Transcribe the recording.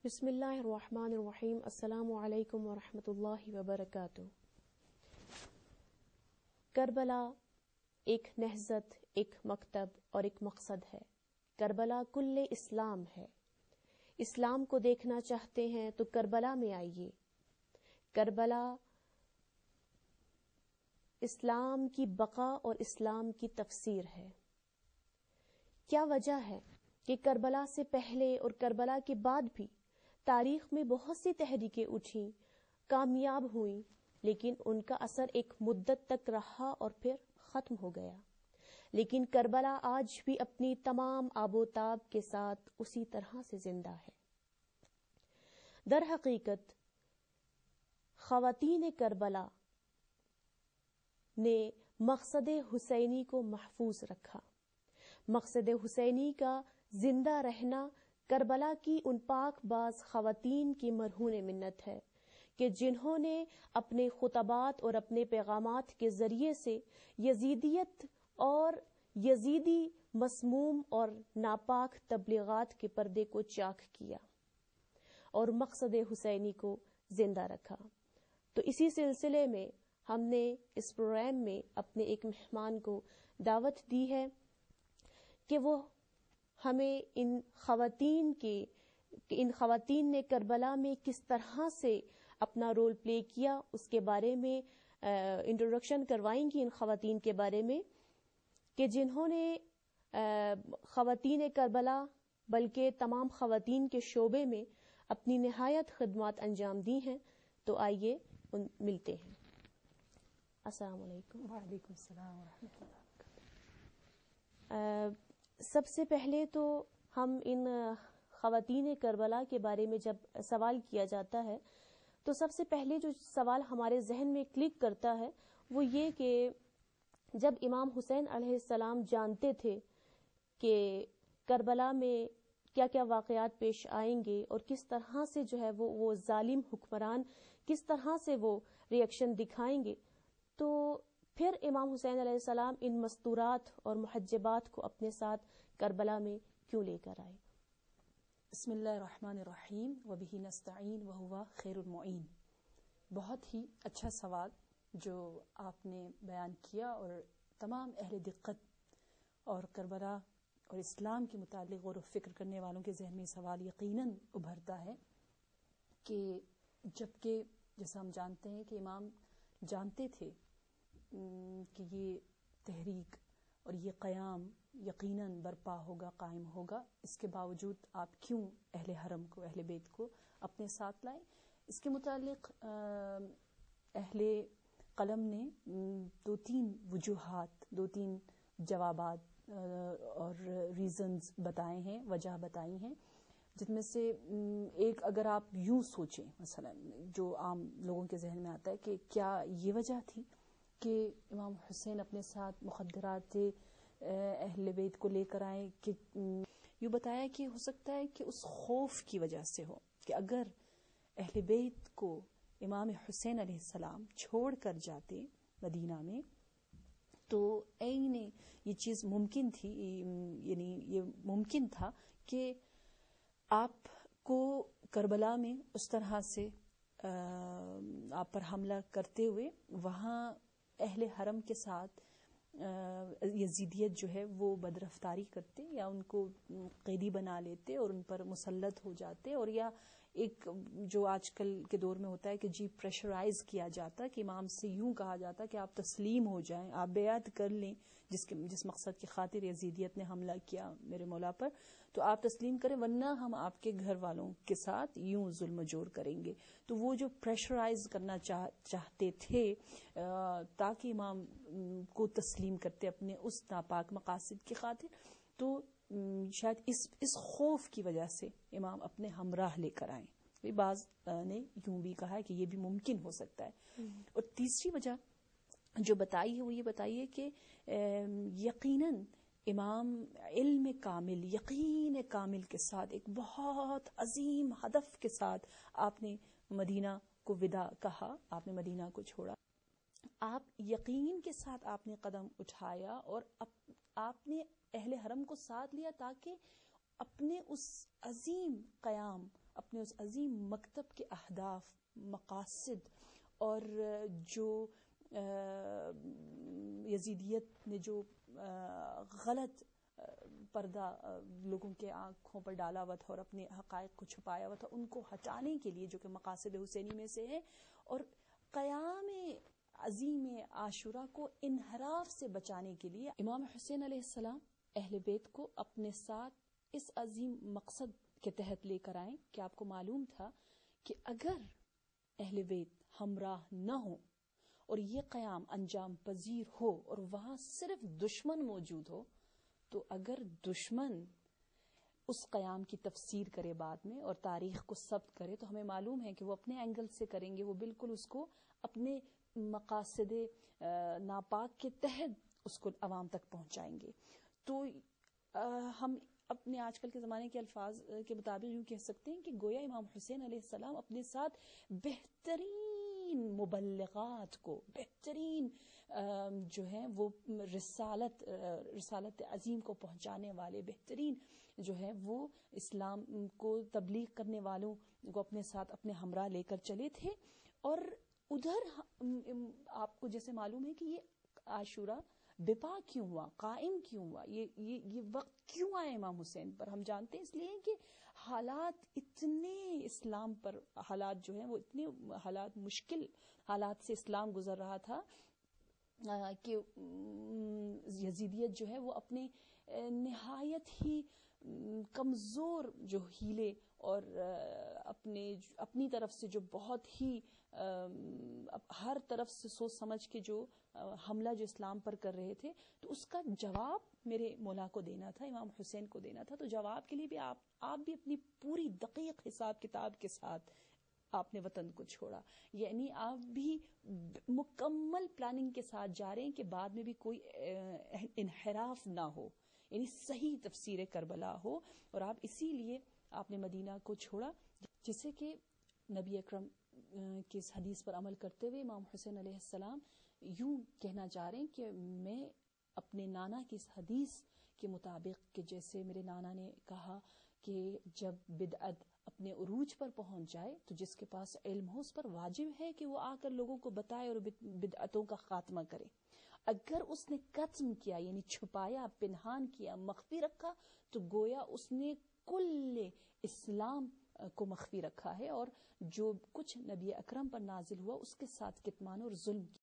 بسم اللہ الرحمن الرحیم. السلام علیکم ورحمۃ اللہ وبرکاتہ. کربلا ایک نہضت، ایک مکتب اور ایک مقصد ہے. کربلا کل اسلام ہے. اسلام کو دیکھنا چاہتے ہیں تو کربلا میں آئیے. کربلا اسلام کی بقا اور اسلام کی تفسیر ہے. کیا وجہ ہے کہ کربلا سے پہلے اور کربلا کے بعد بھی تاریخ میں بہت سی تحریکیں اٹھیں، کامیاب ہوئیں، لیکن ان کا اثر ایک مدت تک رہا اور پھر ختم ہو گیا. لیکن کربلا آج بھی اپنی تمام آب و تاب کے ساتھ اسی طرح سے زندہ ہے. در حقیقت خواتین کربلا نے مقصد حسینی کو محفوظ رکھا. مقصد حسینی کا زندہ رہنا کربلا کی ان پاک باز خواتین کی مرہون منت ہے کہ جنہوں نے اپنے خطبات اور اپنے پیغامات کے ذریعے سے یزیدیت اور یزیدی مسموم اور ناپاک تبلیغات کے پردے کو چاک کیا اور مقصد حسینی کو زندہ رکھا. تو اسی سلسلے میں ہم نے اس پروگرام میں اپنے ایک مہمان کو دعوت دی ہے کہ وہ ہمیں ان خواتین نے کربلا میں کس طرح سے اپنا رول پلے کیا اس کے بارے میں انٹروڈکشن کروائیں گی. ان خواتین کے بارے میں کہ جنہوں نے خواتین کربلا بلکہ تمام خواتین کے شعبے میں اپنی نہایت خدمات انجام دی ہیں. تو آئیے ملتے ہیں. السلام علیکم. وعلیکم السلام ورحمۃ اللہ. سب سے پہلے تو ہم ان خواتین کربلا کے بارے میں جب سوال کیا جاتا ہے تو سب سے پہلے جو سوال ہمارے ذہن میں کلک کرتا ہے وہ یہ کہ جب امام حسین علیہ السلام جانتے تھے کہ کربلا میں کیا کیا واقعات پیش آئیں گے اور کس طرح سے جو ہے وہ ظالم حکمران کس طرح سے وہ ریئیکشن دکھائیں گے، تو پھر امام حسین علیہ السلام ان مستورات اور محجبات کو اپنے ساتھ کربلا میں کیوں لے کر آئے؟ بسم اللہ الرحمن الرحیم وبہ نستعین وہو خیر المعین. بہت ہی اچھا سوال جو آپ نے بیان کیا اور تمام اہل دقت اور کربلا اور اسلام کے متعلق غور و فکر کرنے والوں کے ذہن میں سوال یقیناً ابھرتا ہے کہ جبکہ جیسا ہم جانتے ہیں کہ امام جانتے تھے کہ یہ تحریک اور یہ قیام یقیناً برپا ہوگا، قائم ہوگا، اس کے باوجود آپ کیوں اہل حرم کو، اہل بیت کو اپنے ساتھ لائیں؟ اس کے متعلق اہل قلم نے دو تین وجوہات، دو تین جوابات اور ریزنز بتائے ہیں، وجہ بتائی ہیں، جن میں سے ایک اگر آپ یوں سوچیں مثلا جو عام لوگوں کے ذہن میں آتا ہے کہ کیا یہ وجہ تھی کہ امام حسین اپنے ساتھ مخدرات اہل بیت کو لے کر آئے، کہ یوں بتایا کہ ہو سکتا ہے کہ اس خوف کی وجہ سے ہو کہ اگر اہل بیت کو امام حسین علیہ السلام چھوڑ کر جاتے مدینہ میں تو عین یہ چیز ممکن تھی، یعنی یہ ممکن تھا کہ آپ کو کربلا میں اس طرح سے آپ پر حملہ کرتے ہوئے وہاں اہل حرم کے ساتھ یزیدیت جو ہے وہ بدرفتاری کرتے یا ان کو قیدی بنا لیتے اور ان پر مسلط ہو جاتے، اور یا ایک جو آج کل کے دور میں ہوتا ہے کہ جی پریشرائز کیا جاتا کہ امام سے یوں کہا جاتا کہ آپ تسلیم ہو جائیں، آپ بیعت کر لیں، جس مقصد کی خاطر یزیدیت نے حملہ کیا میرے مولا پر، تو آپ تسلیم کریں ورنہ ہم آپ کے گھر والوں کے ساتھ یوں ظلم و جور کریں گے. تو وہ جو پریشرائز کرنا چاہتے تھے تاکہ امام کو تسلیم کرتے اپنے اس ناپاک مقاصد کی خاطر، تو شاید اس خوف کی وجہ سے امام اپنے ہمراہ لے کر آئیں. بعض نے یوں بھی کہا ہے کہ یہ بھی ممکن ہو سکتا ہے. اور تیسری وجہ جو بتائی ہے وہ یہ بتائی ہے کہ یقیناً امام علم کامل، یقین کامل کے ساتھ ایک بہت عظیم ہدف کے ساتھ آپ نے مدینہ کو وداع کہا، آپ نے مدینہ کو چھوڑا، آپ یقین کے ساتھ آپ نے قدم اٹھایا اور آپ نے اہل حرم کو ساتھ لیا تاکہ اپنے اس عظیم قیام اپنے اس عظیم مکتب کے اہداف، مقاصد اور جو یزیدیت نے جو غلط پردہ لوگوں کے آنکھوں پر ڈالا ہوا تھا اور اپنے حقائق کو چھپایا ہوا تھا، ان کو ہٹانے کے لیے، جو کہ مقاصد حسینی میں سے ہے، اور قیام عظیم عاشورہ کو انحراف سے بچانے کے لیے امام حسین علیہ السلام اہل بیت کو اپنے ساتھ اس عظیم مقصد کے تحت لے کر آئیں کہ آپ کو معلوم تھا کہ اگر اہل بیت ہمراہ نہ ہو اور یہ قیام انجام پذیر ہو اور وہاں صرف دشمن موجود ہو، تو اگر دشمن اس قیام کی تفسیر کرے بعد میں اور تاریخ کو ثبت کرے تو ہمیں معلوم ہے کہ وہ اپنے اینگل سے کریں گے، وہ بالکل اس کو اپنے مقاصد ناپاک کے تحت اس کو عوام تک پہنچائیں گے. تو ہم اپنے آج کل کے زمانے کے الفاظ کے مطابق یوں کہہ سکتے ہیں کہ گویا امام حسین علیہ السلام اپنے ساتھ بہترین مبلغات کو، بہترین جو ہیں وہ رسالت عظیم کو پہنچانے والے، بہترین جو ہے وہ اسلام کو تبلیغ کرنے والوں کو اپنے ساتھ اپنے ہمراہ لے کر چلے تھے. اور ادھر آپ کو جیسے معلوم ہے کہ یہ عاشورہ بپا کیوں ہوا، قائم کیوں ہوا، یہ وقت کیوں آیا امام حسین پر، ہم جانتے ہیں اس لیے کہ حالات اتنے اسلام پر، حالات جو ہیں وہ اتنے حالات مشکل حالات سے اسلام گزر رہا تھا کہ یزیدیت جو ہے وہ اپنے نہایت ہی کمزور جو ہیلے اور اپنی طرف سے جو بہت ہی ہر طرف سے سوچ سمجھ کے جو حملہ جو اسلام پر کر رہے تھے، تو اس کا جواب میرے مولا کو دینا تھا، امام حسین کو دینا تھا. تو جواب کے لیے بھی آپ بھی اپنی پوری دقیق حساب کتاب کے ساتھ آپ نے وطن کو چھوڑا، یعنی آپ بھی مکمل پلاننگ کے ساتھ جا رہے ہیں کہ بعد میں بھی کوئی انحراف نہ ہو، یعنی صحیح تفسیر کربلا ہو. اور آپ اسی لیے آپ نے مدینہ کو چھوڑا، جسے کہ نبی اکرم کی اس حدیث پر عمل کرتے ہوئے امام حسین علیہ السلام یوں کہنا چاہ رہے ہیں کہ میں اپنے نانا کی اس حدیث کے مطابق، کہ جیسے میرے نانا نے کہا کہ جب بدعت اپنے عروج پر پہنچ جائے تو جس کے پاس علم ہو اس پر واجب ہے کہ وہ آ کر لوگوں کو بتائے اور بدعتوں کا خاتمہ کرے. اگر اس نے قتم کیا، یعنی چھپایا، پنہان کیا، مخفی رکھا، تو گویا اس نے کل اسلام کو مخفی رکھا ہے، اور جو کچھ نبی اکرم پر نازل ہوا اس کے ساتھ کتمان اور ظلم